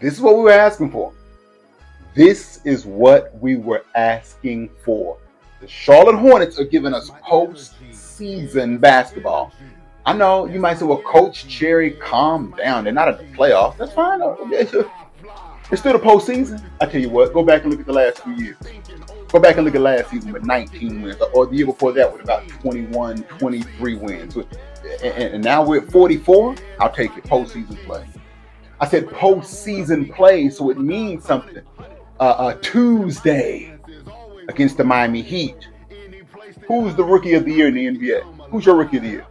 This is what we were asking for. This is what we were asking for. The Charlotte Hornets are giving us postseason basketball. I know you might say, well, Coach Cherry, calm down. They're not at the playoffs. That's fine. It's still the postseason. I tell you what, go back and look at the last 2 years. Go back and look at last season with 19 wins, or the year before that with about 21, 23 wins. And now we're at 44. I'll take it. Postseason play. I said postseason play, so it means something. Tuesday against the Miami Heat. Who's the rookie of the year in the NBA? Who's your rookie of the year?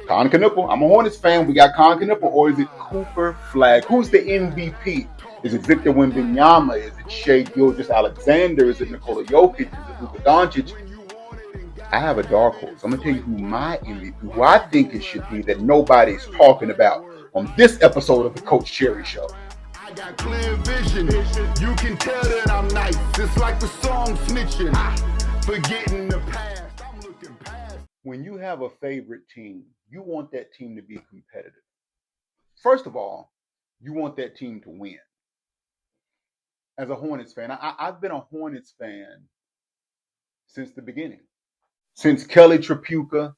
Colin Knuppel. I'm a Hornets fan. We got Colin Knuppel, or is it Cooper Flagg? Who's the MVP? Is it Victor Wembanyama? Is it Shai Gilgeous-Alexander? Is it Nikola Jokic? Is it Luka Doncic? I have a dark horse. I'm going to tell you who my MVP, who I think it should be, that nobody's talking about on this episode of the Coach Cherry Show. I got clear vision. You can tell that I'm nice. It's like the song snitching. Forgetting the past. I'm looking past. When you have a favorite team, you want that team to be competitive. First of all, you want that team to win. As a Hornets fan, I've been a Hornets fan since the beginning. Since Kelly Tripucka,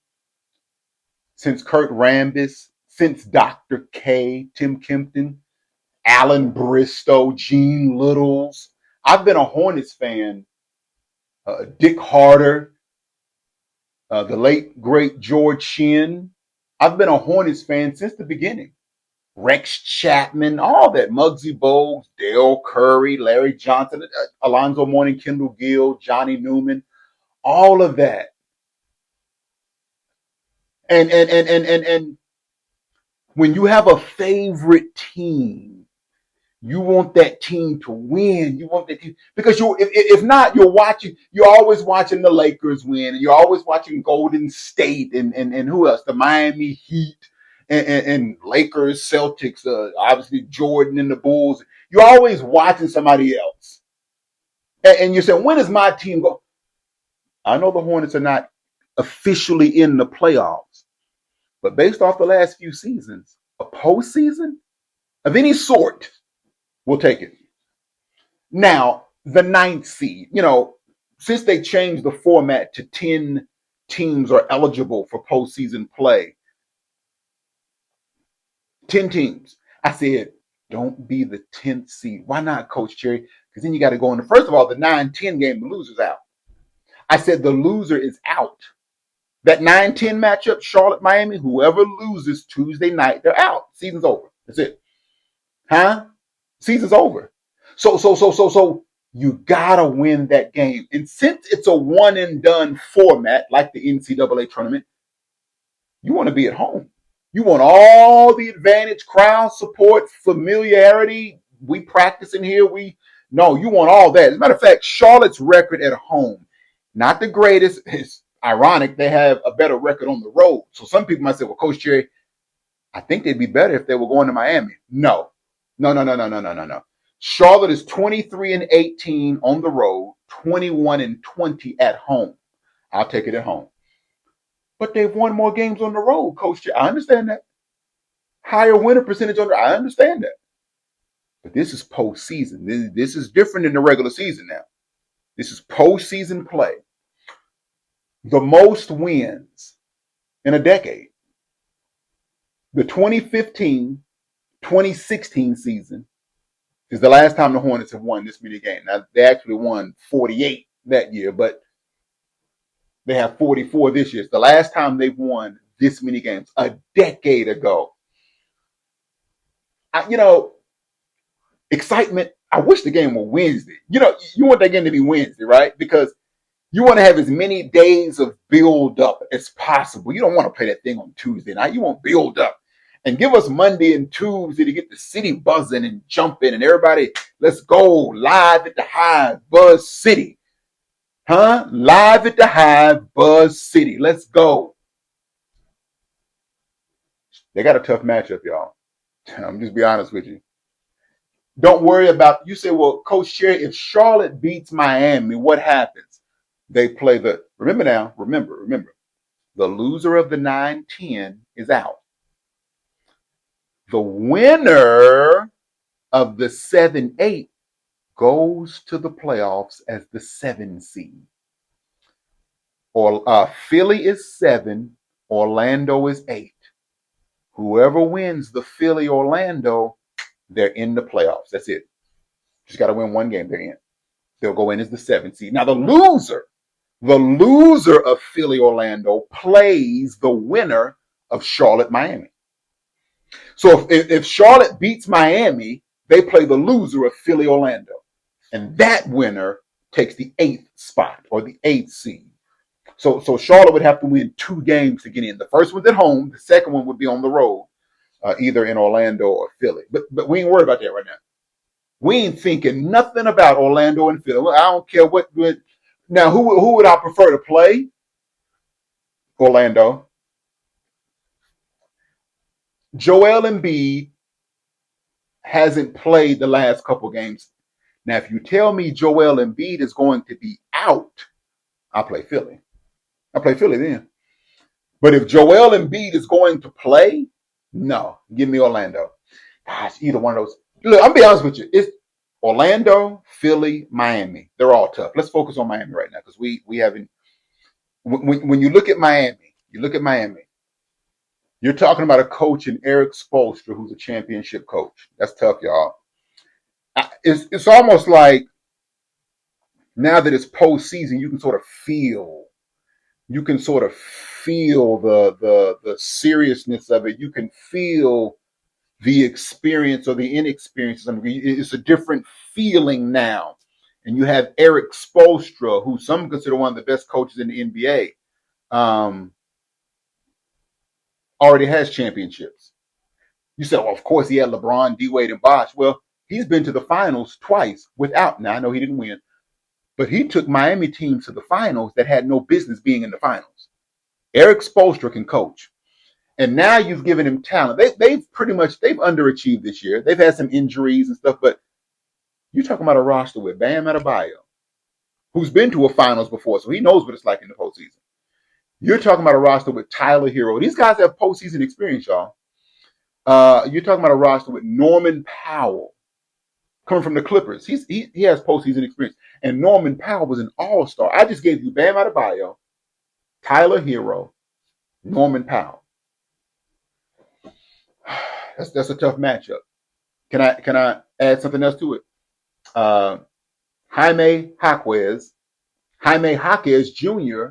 since Kurt Rambis, since Dr. K, Tim Kempton, Alan Bristow, Gene Littles. I've been a Hornets fan. Dick Harder, the late, great George Shinn. I've been a Hornets fan since the beginning. Rex Chapman, all that. Muggsy Bogues, Dale Curry, Larry Johnson, Alonzo Mourning, Kendall Gill, Johnny Newman, all of that. And when you have a favorite team, you want that team to win. You want that team because if not, you're always watching the Lakers win, and you're always watching Golden State and who else? The Miami Heat and Lakers, Celtics, obviously Jordan and the Bulls. You're always watching somebody else. And you're saying, when does my team go? I know the Hornets are not officially in the playoffs, but based off the last few seasons, a postseason of any sort, we'll take it. Now, the 9th seed, since they changed the format to 10 teams are eligible for postseason play, 10 teams, I said, don't be the 10th seed. Why not, Coach Cherry? Because then you got to go into, first of all, the 9-10 game, the loser's out. I said the loser is out. That 9-10 matchup, Charlotte-Miami, whoever loses Tuesday night, they're out. Season's over. That's it. Season's over. So you gotta win that game. And since it's a one and done format, like the NCAA tournament, you want to be at home. You want all the advantage, crowd support, familiarity. We practice in here. You want all that. As a matter of fact, Charlotte's record at home, not the greatest. It's ironic. They have a better record on the road. So some people might say, well, Coach Cherry, I think they'd be better if they were going to Miami. No. Charlotte is 23-18 on the road, 21-20 at home. I'll take it at home. But they've won more games on the road, Coach Cherry. I understand that. Higher winner percentage on the road. I understand that. But this is postseason. This is different than the regular season now. This is postseason play. The most wins in a decade. The 2015-2016 season is the last time the Hornets have won this many games. Now, they actually won 48 that year, but they have 44 this year. It's the last time they've won this many games, a decade ago. Excitement. I wish the game were Wednesday. You want that game to be Wednesday, right? Because you want to have as many days of build up as possible. You don't want to play that thing on Tuesday night. You want build up. And give us Monday and Tuesday to get the city buzzing and jumping and everybody, let's go live at the Hive, Buzz City. Live at the Hive, Buzz City. Let's go. They got a tough matchup, y'all. I'm just be honest with you. Don't worry about, you say, well, Coach Cherry, if Charlotte beats Miami, what happens? They play remember, the loser of the 9-10 is out. The winner of the 7-8 goes to the playoffs as the 7 seed. Or Philly is 7, Orlando is 8. Whoever wins the Philly Orlando, they're in the playoffs. That's it. Just got to win one game. They're in. They'll go in as the 7 seed. Now the loser of Philly Orlando plays the winner of Charlotte Miami. So if Charlotte beats Miami, they play the loser of Philly Orlando, and that winner takes the 8th spot or the 8th seed. So Charlotte would have to win 2 games to get in. The first one's at home. The second one would be on the road, either in Orlando or Philly. But we ain't worried about that right now. We ain't thinking nothing about Orlando and Philly. I don't care what. Now, who would I prefer to play? Orlando. Joel Embiid hasn't played the last couple games. Now, if you tell me Joel Embiid is going to be out, I'll play Philly. I'll play Philly then. But if Joel Embiid is going to play, no, give me Orlando. Gosh, either one of those. Look, I'm be honest with you. It's Orlando, Philly, Miami. They're all tough. Let's focus on Miami right now because we haven't. When you look at Miami, you're talking about a coach in Eric Spoelstra who's a championship coach. That's tough, y'all. It's almost like now that it's postseason, you can sort of feel the seriousness of it. You can feel the experience or the inexperience. It's a different feeling now. And you have Eric Spoelstra, who some consider one of the best coaches in the NBA, already has championships. You said, well, of course, he had LeBron, D-Wade, and Bosh. Well, he's been to the finals twice without. Now, I know he didn't win, but he took Miami teams to the finals that had no business being in the finals. Eric Spoelstra can coach. And now you've given him talent. They've underachieved this year. They've had some injuries and stuff, but you're talking about a roster with Bam Adebayo, who's been to a finals before, so he knows what it's like in the postseason. You're talking about a roster with Tyler Hero. These guys have postseason experience, y'all. You're talking about a roster with Norman Powell, coming from the Clippers. He has postseason experience. And Norman Powell was an all-star. I just gave you Bam Adebayo, Tyler Hero, Norman Powell. That's a tough matchup. Can I add something else to it? Jaime Jaquez Jr.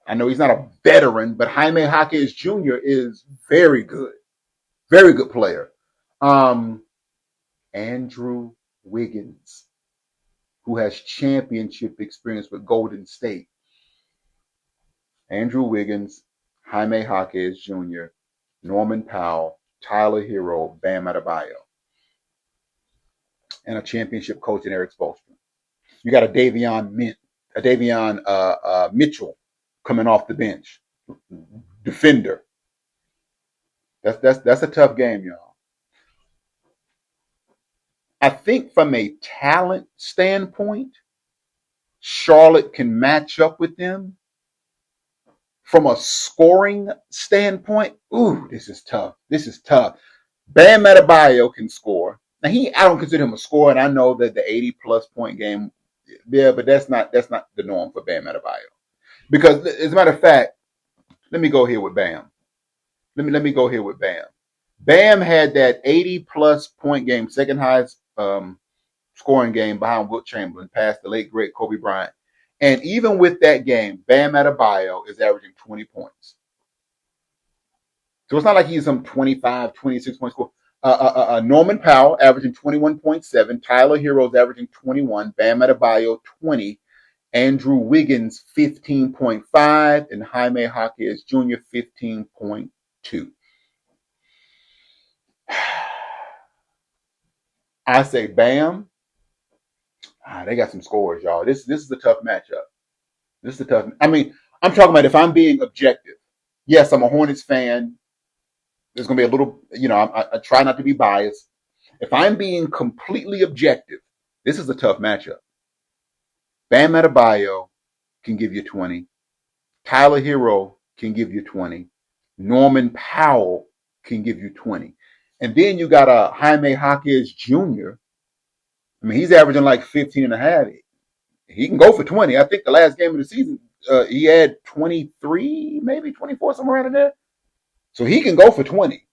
I know he's not a veteran, but Jaime Jaquez Jr. is very good player. Andrew Wiggins, who has championship experience with Golden State. Andrew Wiggins, Jaime Jaquez Jr., Norman Powell, Tyler Hero, Bam Adebayo, and a championship coach in Eric Spoelstra. You got a Davion Mitchell coming off the bench, defender. That's a tough game, y'all. I think from a talent standpoint, Charlotte can match up with them. From a scoring standpoint, this is tough. Bam Adebayo can score. Now I don't consider him a scorer, and I know that the 80+ point game, but that's not the norm for Bam Adebayo. Because as a matter of fact, let me go here with Bam. Let me go here with Bam. Bam had that 80+ point game, second highest scoring game behind Wilt Chamberlain, past the late great Kobe Bryant. And even with that game, Bam Adebayo is averaging 20 points. So it's not like he's some 25, 26 point score. Norman Powell averaging 21.7. Tyler Hero's averaging 21. Bam Adebayo 20. Andrew Wiggins 15.5. And Jaime Jaquez Jr. 15.2. I say Bam. They got some scores, y'all. This is a tough matchup. I'm talking about if I'm being objective. Yes, I'm a Hornets fan. There's going to be a little, I try not to be biased. If I'm being completely objective, this is a tough matchup. Bam Adebayo can give you 20. Tyler Hero can give you 20. Norman Powell can give you 20. And then you got a Jaime Jaquez Jr. I mean, he's averaging like 15 and a half. He can go for 20. I think the last game of the season, he had 23, maybe 24, somewhere around in there. So he can go for 20.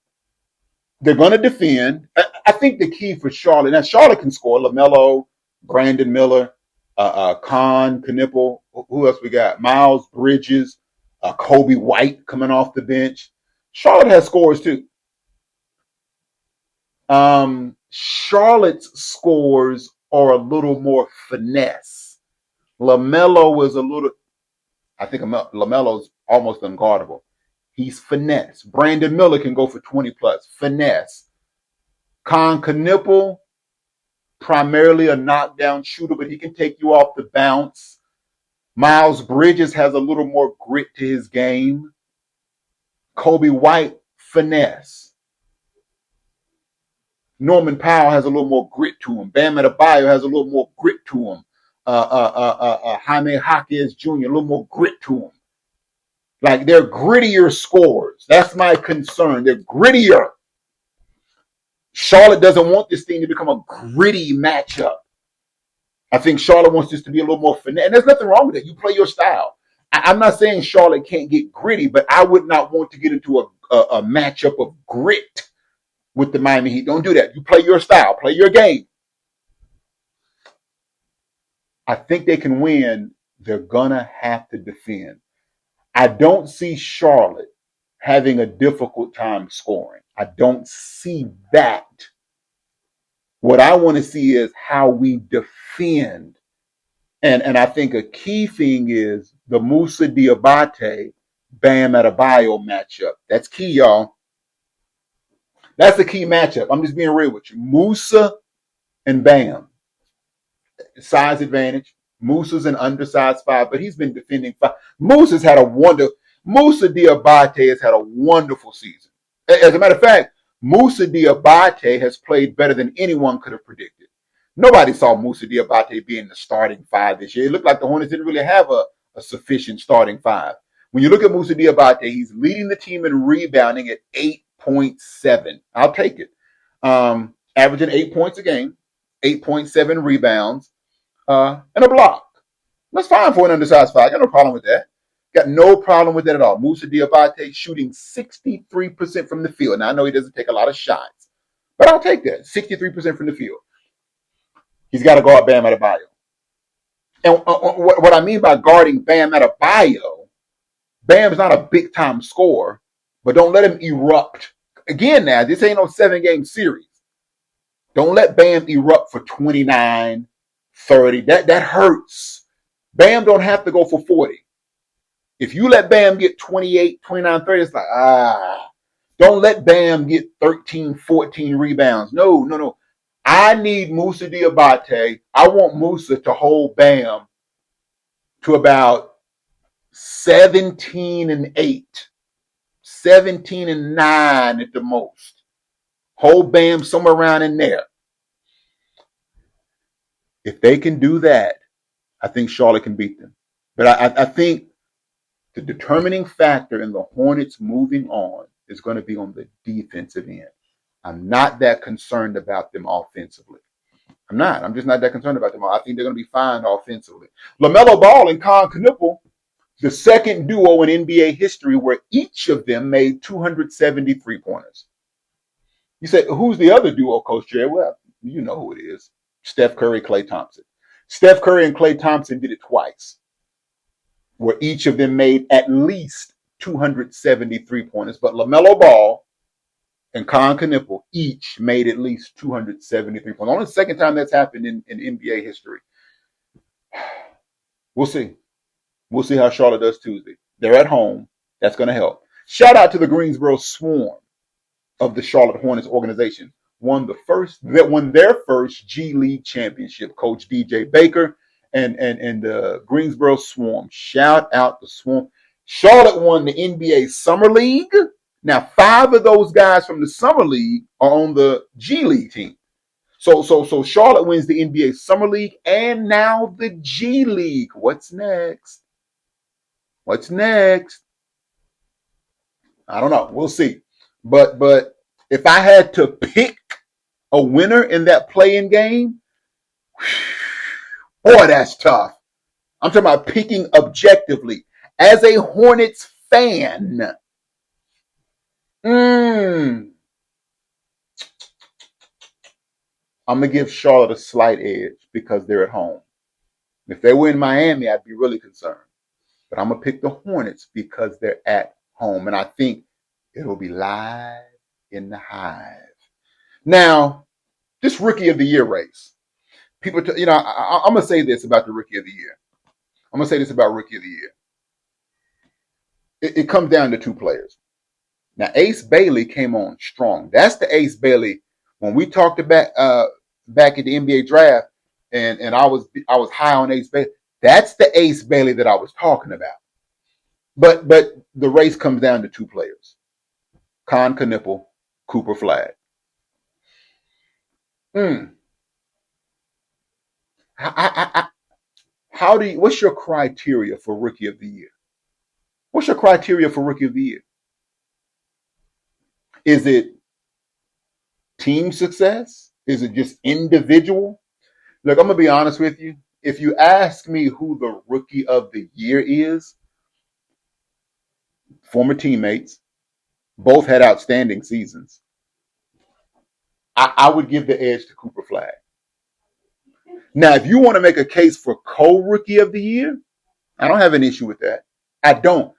They're going to defend. I think the key for Charlotte, now Charlotte can score. LaMelo, Brandon Miller, Khan, Knipple. Who else we got? Miles Bridges, Kobe White coming off the bench. Charlotte has scores too. Charlotte's scores are a little more finesse. LaMelo is a little, I think LaMelo's almost unguardable. He's finesse. Brandon Miller can go for 20 plus. Finesse. Con Knipple, primarily a knockdown shooter, but he can take you off the bounce. Miles Bridges has a little more grit to his game. Kobe White, finesse. Norman Powell has a little more grit to him. Bam Adebayo has a little more grit to him. Jaime Jaquez Jr., a little more grit to him. Like, they're grittier scorers. That's my concern. They're grittier. Charlotte doesn't want this thing to become a gritty matchup. I think Charlotte wants this to be a little more finesse. And there's nothing wrong with it. You play your style. I'm not saying Charlotte can't get gritty, but I would not want to get into a matchup of grit with the Miami Heat. Don't do that. You play your style. Play your game. I think they can win. They're going to have to defend. I don't see Charlotte having a difficult time scoring. I don't see that. What I want to see is how we defend. And I think a key thing is the Musa Diabate, Bam Adebayo matchup. That's key, y'all. That's the key matchup. I'm just being real with you. Musa and Bam. Size advantage. Musa's an undersized 5, but he's been defending 5. Musa Diabate has had a wonderful season. As a matter of fact, Musa Diabate has played better than anyone could have predicted. Nobody saw Musa Diabate being the starting 5 this year. It looked like the Hornets didn't really have a sufficient starting 5. When you look at Musa Diabate, he's leading the team in rebounding at 8.7. I'll take it. Averaging 8 points a game, 8.7 rebounds, and a block. That's fine for an undersized 5. Got no problem with that. Got no problem with that at all. Musa Diabate shooting 63% from the field. Now, I know he doesn't take a lot of shots, but I'll take that. 63% from the field. He's got to guard Bam Adebayo. And what I mean by guarding Bam Adebayo, Bam's not a big-time scorer, but don't let him erupt. Again, now, this ain't no 7-game series. Don't let Bam erupt for 29, 30. That hurts. Bam don't have to go for 40. If you let Bam get 28, 29, 30, it's like, don't let Bam get 13, 14 rebounds. No. I need Musa Diabate. I want Musa to hold Bam to about 17 and 8, 17 and 9 at the most. Hold Bam somewhere around in there. If they can do that, I think Charlotte can beat them. But I think the determining factor in the Hornets moving on is going to be on the defensive end. I'm not that concerned about them offensively. I'm not. I'm just not that concerned about them. I think they're going to be fine offensively. LaMelo Ball and Con Knipple, the second duo in NBA history where each of them made 273 pointers. You say, who's the other duo, Coach Jay? Well, you know who it is. Steph Curry, Klay Thompson. Steph Curry and Klay Thompson did it twice, where each of them made at least 273 pointers. But LaMelo Ball and Con Knipple each made at least 273 points. Only the second time that's happened in NBA history. We'll see. We'll see how Charlotte does Tuesday. They're at home. That's going to help. Shout out to the Greensboro Swarm of the Charlotte Hornets organization. Won their first G League championship. Coach DJ Baker and the Greensboro Swarm. Shout out the Swarm. Charlotte won the NBA Summer League. Now, 5 of those guys from the Summer League are on the G League team. So Charlotte wins the NBA Summer League and now the G League. What's next? I don't know. We'll see. But If I had to pick a winner in that play-in game, boy, that's tough. I'm talking about picking objectively. As a Hornets fan, I'm going to give Charlotte a slight edge because they're at home. If they were in Miami, I'd be really concerned. But I'm going to pick the Hornets because they're at home. And I think it'll be live in the hive. Now, this Rookie of the Year race. People, I'm going to say this about the Rookie of the Year. I'm going to say this about Rookie of the Year. It comes down to two players. Now, Ace Bailey came on strong. That's the Ace Bailey. When we talked about back at the NBA draft, and I was high on Ace Bailey. That's the Ace Bailey that I was talking about. But the race comes down to two players: Con Knipple, Cooper Flagg. What's your criteria for Rookie of the Year? What's your criteria for Rookie of the Year? Is it team success? Is it just individual? Look, I'm going to be honest with you. If you ask me who the Rookie of the Year is, former teammates, both had outstanding seasons. I would give the edge to Cooper Flagg. Now, if you want to make a case for co-Rookie of the Year, I don't have an issue with that. I don't.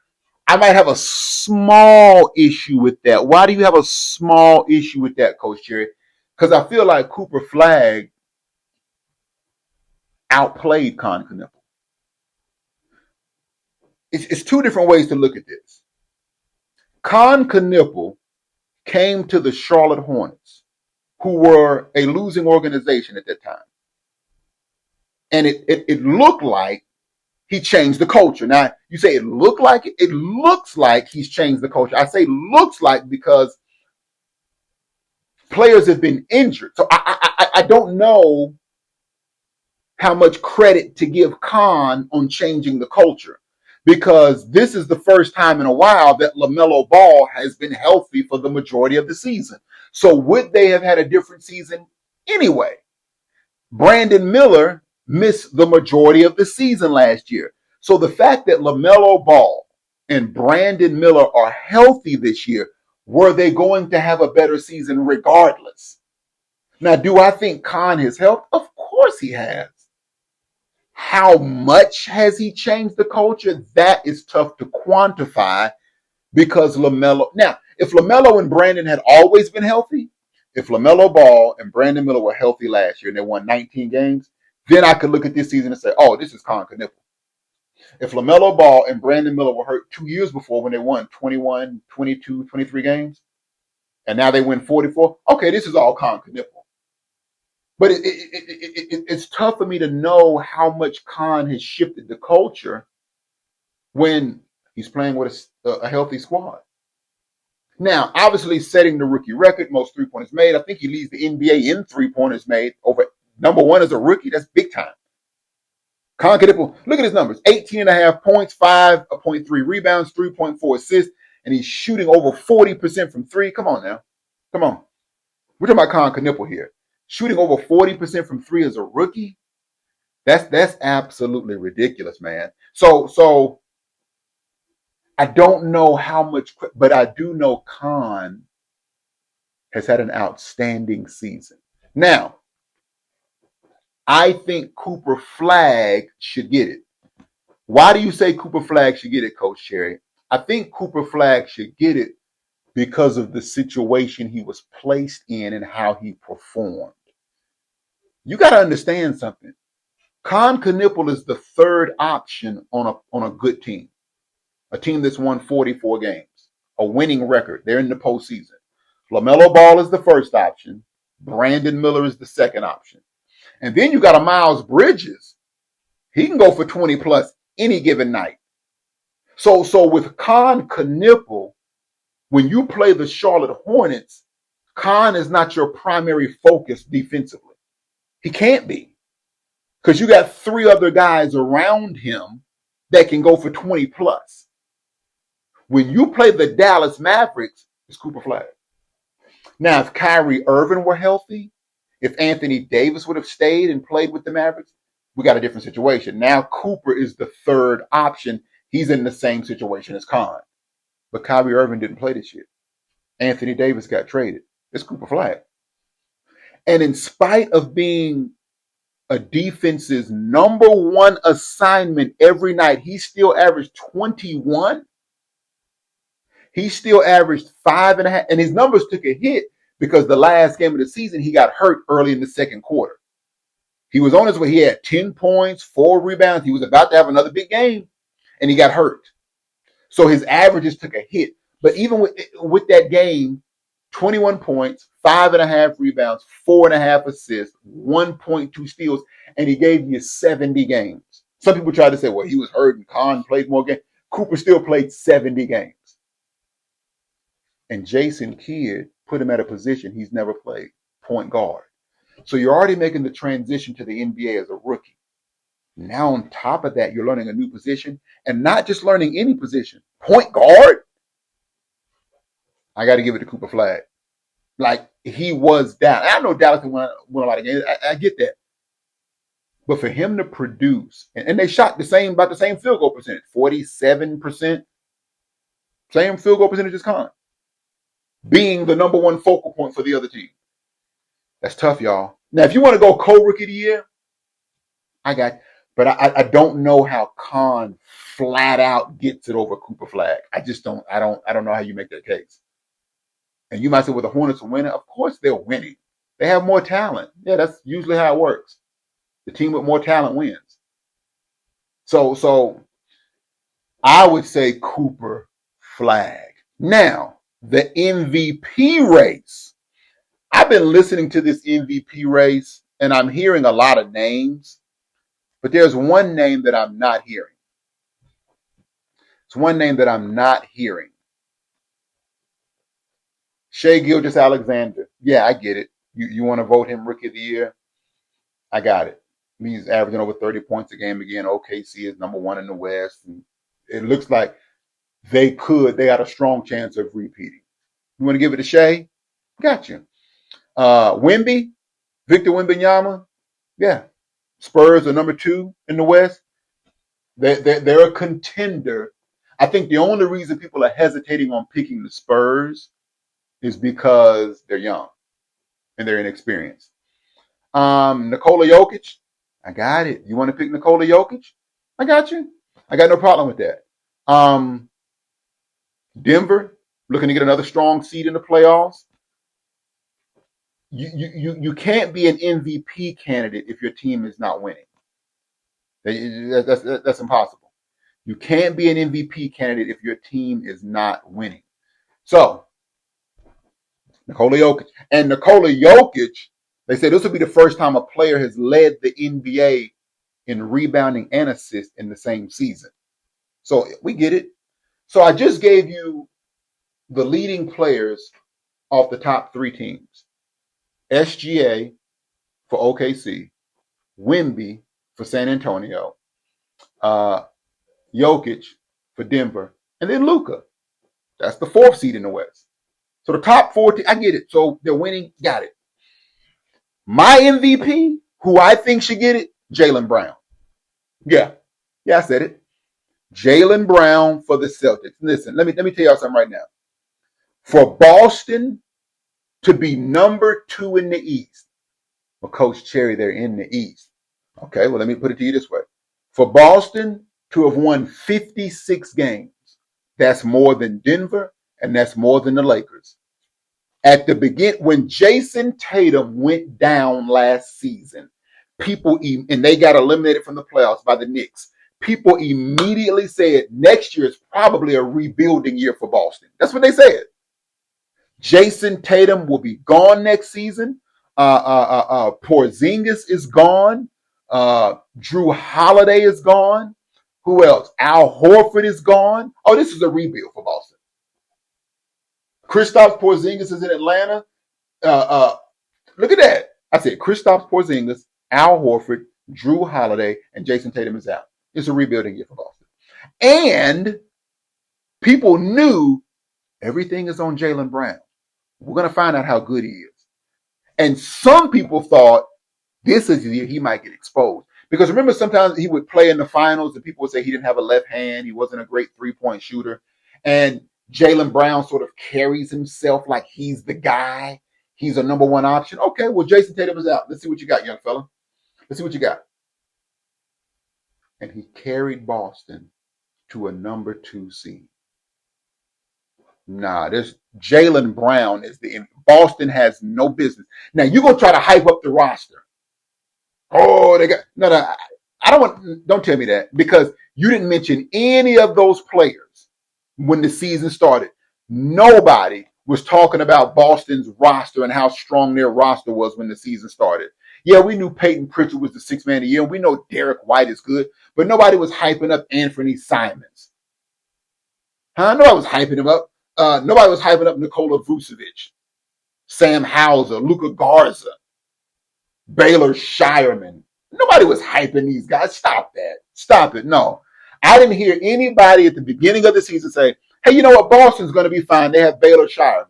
I might have a small issue with that. Why do you have a small issue with that, Coach Cherry? Because I feel like Cooper Flagg outplayed Con Knipple. It's two different ways to look at this. Con Knipple came to the Charlotte Hornets, who were a losing organization at that time. And it looked like he changed the culture. Now, you say it looked like it. It looks like he's changed the culture. I say looks like because players have been injured. So I don't know how much credit to give Con on changing the culture, because this is the first time in a while that LaMelo Ball has been healthy for the majority of the season. So would they have had a different season anyway? Brandon Miller missed the majority of the season last year. So the fact that LaMelo Ball and Brandon Miller are healthy this year, were they going to have a better season regardless? Now, do I think Con has helped? Of course he has. How much has he changed the culture? That is tough to quantify because LaMelo. Now, if LaMelo and Brandon had always been healthy, if LaMelo Ball and Brandon Miller were healthy last year and they won 19 games, then I could look at this season and say, oh, this is Con Knipple. If LaMelo Ball and Brandon Miller were hurt 2 years before when they won 21, 22, 23 games, and now they win 44, okay, this is all Con Knipple. But it's tough for me to know how much Con has shifted the culture when he's playing with a healthy squad. Now, obviously, setting the rookie record, most three-pointers made. I think he leads the NBA in three-pointers made over number one as a rookie. That's big time. Con Knipple, look at his numbers. 18.5 points, 5.3 rebounds, 3.4 assists, and he's shooting over 40% from three. Come on now. Come on. We're talking about Con Knipple here. Shooting over 40% from three as a rookie. That's absolutely ridiculous, man. So I don't know how much, but I do know Con has had an outstanding season. Now, I think Cooper Flagg should get it. Why do you say Cooper Flagg should get it, Coach Cherry? I think Cooper Flagg should get it because of the situation he was placed in and how he performed. You got to understand something. Con Knipple is the third option on a good team. A team that's won 44 games. A winning record. They're in the postseason. LaMelo Ball is the first option. Brandon Miller is the second option. And then you got a Miles Bridges. He can go for 20 plus any given night. So with Con Knipple, when you play the Charlotte Hornets, Con is not your primary focus defensively. He can't be. Because you got three other guys around him that can go for 20 plus. When you play the Dallas Mavericks, it's Cooper Flagg. Now, if Kyrie Irving were healthy, if Anthony Davis would have stayed and played with the Mavericks, we got a different situation. Now Cooper is the third option. He's in the same situation as Khan. But Kyrie Irving didn't play this year. Anthony Davis got traded. It's Cooper Flag. And in spite of being a defense's number one assignment every night, he still averaged 21. He still averaged 5.5, and his numbers took a hit because the last game of the season, he got hurt early in the second quarter. He was on his way. He had 10 points, 4 rebounds. He was about to have another big game, and he got hurt. So his averages took a hit. But even with that game, 21 points, 5.5 rebounds, 4.5 assists, 1.2 steals, and he gave you 70 games. Some people try to say, well, he was hurt and Khan played more games. Cooper still played 70 games. And Jason Kidd put him at a position he's never played, point guard. So you're already making the transition to the NBA as a rookie. Now on top of that, you're learning a new position, and not just learning any position. Point guard? I got to give it to Cooper Flag. Like, he was down. I know Dallas won a lot of games. I get that. But for him to produce, and they shot about the same field goal percentage, 47%. Same field goal percentage as Khan. Being the number one focal point for the other team. That's tough, y'all. Now, if you want to go co-rookie of the year, I got you. But I don't know how Khan flat out gets it over Cooper Flag. I just don't. I don't know how you make that case. And you might say, well, the Hornets are winning. Of course they're winning. They have more talent. Yeah, that's usually how it works. The team with more talent wins. So I would say Cooper Flag. Now, the MVP race. I've been listening to this MVP race, and I'm hearing a lot of names. But there's one name that I'm not hearing. It's one name that I'm not hearing. Shai Gilgeous-Alexander. Yeah, I get it. You want to vote him Rookie of the Year? I got it. He's averaging over 30 points a game again. OKC is number one in the West. And it looks like they got a strong chance of repeating. You want to give it to Shai? Got you. Wemby, Victor Wembanyama. Yeah. Spurs are number 2 in the West. They're a contender. I think the only reason people are hesitating on picking the Spurs is because they're young and they're inexperienced. Nikola Jokic, I got it. You want to pick Nikola Jokic? I got you. I got no problem with that. Denver, looking to get another strong seed in the playoffs. You can't be an MVP candidate if your team is not winning. That's impossible. You can't be an MVP candidate if your team is not winning. So, Nikola Jokic. And Nikola Jokic, they said this will be the first time a player has led the NBA in rebounding and assists in the same season. So, we get it. So, I just gave you the leading players off the top 3 teams. SGA for OKC, Wemby for San Antonio, Jokic for Denver, and then Luka. That's the 4th seed in the West. So the top 4, I get it. So they're winning, got it. My MVP, who I think should get it, Jaylen Brown. Yeah, I said it. Jaylen Brown for the Celtics. Listen, let me tell y'all something right now. For Boston to be number 2 in the East. Well, Coach Cherry, they're in the East. Okay, well, let me put it to you this way. For Boston to have won 56 games, that's more than Denver, and that's more than the Lakers. At the beginning, when Jason Tatum went down last season, and they got eliminated from the playoffs by the Knicks, people immediately said next year is probably a rebuilding year for Boston. That's what they said. Jason Tatum will be gone next season. Porzingis is gone. Drew Holiday is gone. Who else? Al Horford is gone. Oh, this is a rebuild for Boston. Kristaps Porzingis is in Atlanta. Look at that. I said Kristaps Porzingis, Al Horford, Drew Holiday, and Jason Tatum is out. It's a rebuilding year for Boston. And people knew everything is on Jaylen Brown. We're going to find out how good he is. And some people thought this is the year he might get exposed. Because remember, sometimes he would play in the finals and people would say he didn't have a left hand. He wasn't a great three-point shooter. And Jaylen Brown sort of carries himself like he's the guy. He's a number one option. Okay, well, Jason Tatum is out. Let's see what you got, young fella. Let's see what you got. And he carried Boston to a number 2 seed. Nah, this Jaylen Brown is Boston has no business. Now you're gonna try to hype up the roster. Oh, they got no. I don't tell me that, because you didn't mention any of those players when the season started. Nobody was talking about Boston's roster and how strong their roster was when the season started. Yeah, we knew Peyton Pritchard was the 6th man of the year, and we know Derek White is good, but nobody was hyping up Anthony Simons. Nobody was hyping him up. Nobody was hyping up Nikola Vucevic, Sam Hauser, Luka Garza, Baylor Shireman. Nobody was hyping these guys. Stop that. Stop it. No. I didn't hear anybody at the beginning of the season say, hey, you know what? Boston's going to be fine. They have Baylor Shireman.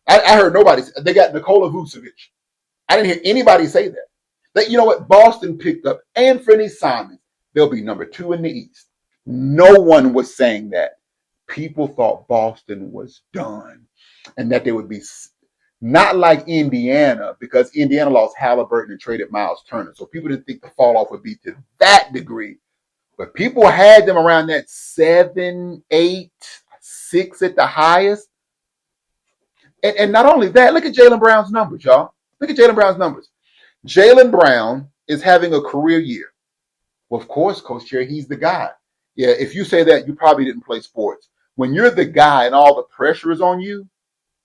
I heard nobody. They got Nikola Vucevic. I didn't hear anybody say that. You know what? Boston picked up Anthony Simons. They'll be number 2 in the East. No one was saying that. People thought Boston was done and that they would be not like Indiana, because Indiana lost Halliburton and traded Miles Turner. So people didn't think the fall off would be to that degree. But people had them around that 7, 8, 6 at the highest. And not only that, look at Jaylen Brown's numbers, y'all. Look at Jaylen Brown's numbers. Jaylen Brown is having a career year. Well, of course, Coach Cherry, he's the guy. Yeah, if you say that, you probably didn't play sports. When you're the guy and all the pressure is on you,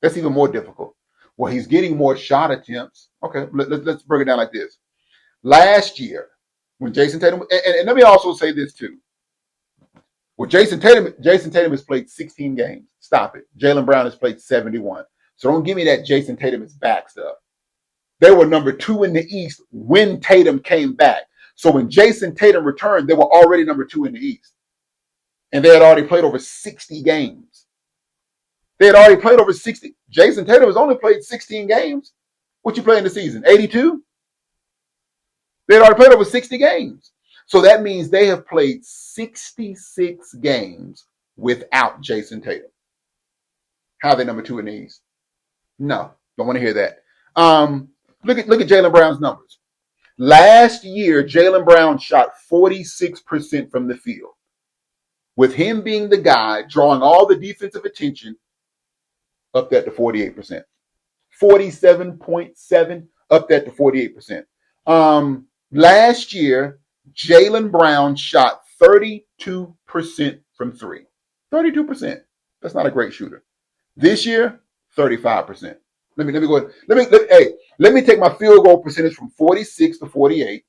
that's even more difficult. Well, he's getting more shot attempts. Okay, let's break it down like this. Last year, when Jason Tatum, and let me also say this too. Well, Jason Tatum has played 16 games. Stop it. Jaylen Brown has played 71. So don't give me that Jason Tatum is back stuff. They were number 2 in the East when Tatum came back. So when Jason Tatum returned, they were already number 2 in the East. And they had already played over 60 games. They had already played over 60. Jason Tatum has only played 16 games. What you play in the season? 82? They had already played over 60 games. So that means they have played 66 games without Jason Tatum. How are they number 2 in the East? No, don't want to hear that. Look at Jaylen Brown's numbers. Last year, Jaylen Brown shot 46% from the field. With him being the guy drawing all the defensive attention, up that to 48%. 47.7, up that to 48%. Last year, Jaylen Brown shot 32% from 3. 32%. That's not a great shooter. This year, 35%. Let me go ahead. Let me take my field goal percentage from 46 to 48.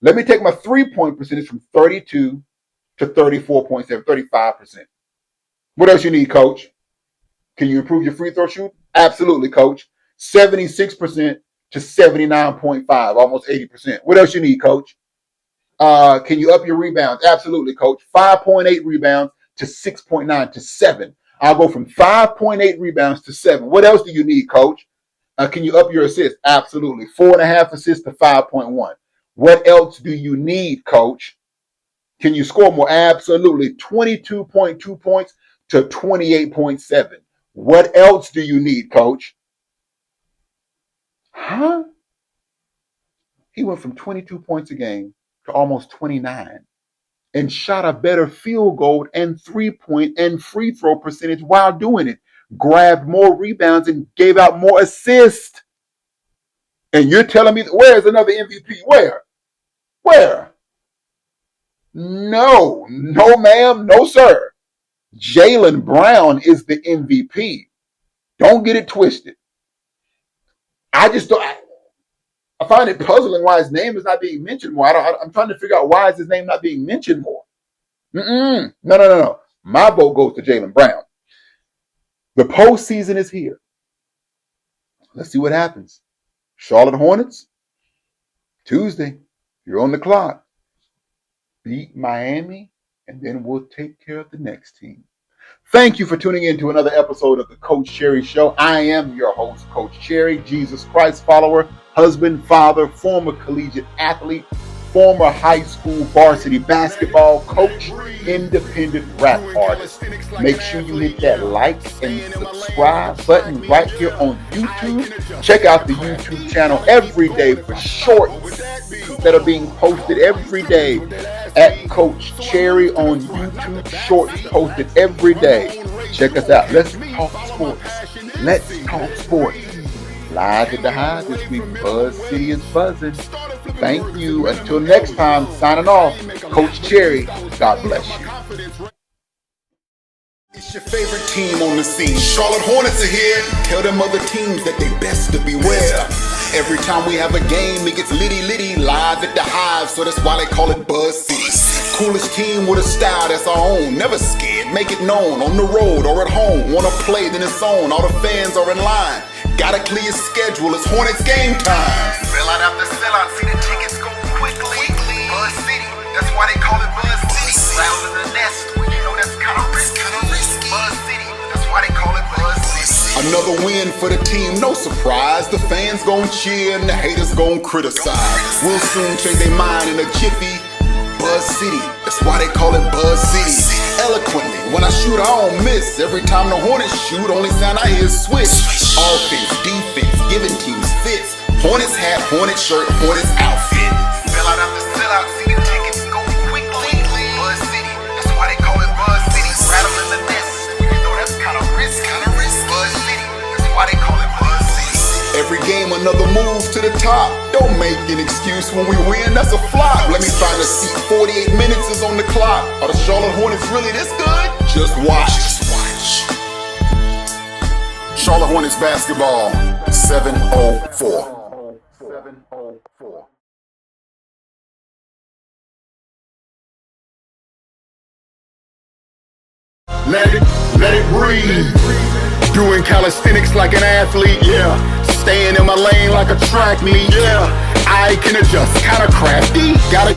Let me take my 3-point percentage from 32 to 34.7, 35%. What else you need, Coach? Can you improve your free throw shoot? Absolutely, Coach. 76% to 79.5, almost 80%. What else you need, Coach? Can you up your rebounds? Absolutely, Coach. 5.8 rebounds to 6.9 to 7. I'll go from 5.8 rebounds to 7. What else do you need, Coach? Can you up your assists? Absolutely. 4.5 assists to 5.1. What else do you need, Coach? Can you score more? Absolutely. 22.2 points to 28.7. What else do you need, Coach? He went from 22 points a game to almost 29 and shot a better field goal and 3-point and free throw percentage while doing it. Grabbed more rebounds and gave out more assists. And you're telling me, where's another MVP? Where? No, ma'am, no, sir. Jaylen Brown is the MVP. Don't get it twisted. I find it puzzling why his name is not being mentioned more. I'm trying to figure out why is his name not being mentioned more. No. My vote goes to Jaylen Brown. The postseason is here. Let's see what happens. Charlotte Hornets, Tuesday, you're on the clock. Beat Miami, and then we'll take care of the next team. Thank you for tuning in to another episode of the Coach Cherry Show. I am your host, Coach Cherry, Jesus Christ follower, husband, father, former collegiate athlete, former high school varsity basketball coach, independent rap artist. Make sure you hit that like and subscribe button right here on YouTube. Check out the YouTube channel every day for shorts that are being posted every day at Coach Cherry on YouTube. Shorts posted every day. Check us out. Let's talk sports. Let's talk sports. Live at the Hive this week. Buzz City is buzzing. Thank you. Until next time, signing off, Coach Cherry. God bless you. It's your favorite team on the scene. Charlotte Hornets are here. Tell them other teams that they best to beware. Every time we have a game, it gets litty live at the Hive, so that's why they call it Buzz City. Coolest team with a style that's our own. Never scared, make it known. On the road or at home, wanna play, then it's on. All the fans are in line. Gotta clear your schedule, it's Hornets game time. Sell out after sell out, see the tickets go quickly. Buzz City, that's why they call it Buzz City. Rattle in the nest, well, you know that's kinda risky. Buzz City, that's why they call it Buzz City. Another win for the team, no surprise. The fans gon' cheer and the haters gon' criticize. We'll soon change their mind in a jiffy. Buzz City, that's why they call it Buzz City. Eloquently, when I shoot, I don't miss. Every time the Hornets shoot, only sound I hear is switch. Offense, defense, giving teams fits. Hornets hat, Hornet shirt, Hornets outfit. Sell out after sell out, see the tickets go quickly. Buzz City, that's why they call it Buzz City. Rattle in the nest, you know that's kinda risky. Buzz City, that's why they call it Buzz City. Every game another move to the top. Don't make an excuse when we win, that's a flop. Let me find a seat, 48 minutes is on the clock. Are the Charlotte Hornets really this good? Just watch. Charlotte Hornets basketball, 704. 704. Let it breathe. Doing calisthenics like an athlete, yeah. Staying in my lane like a track meet, yeah. I can adjust, kinda crafty. Gotta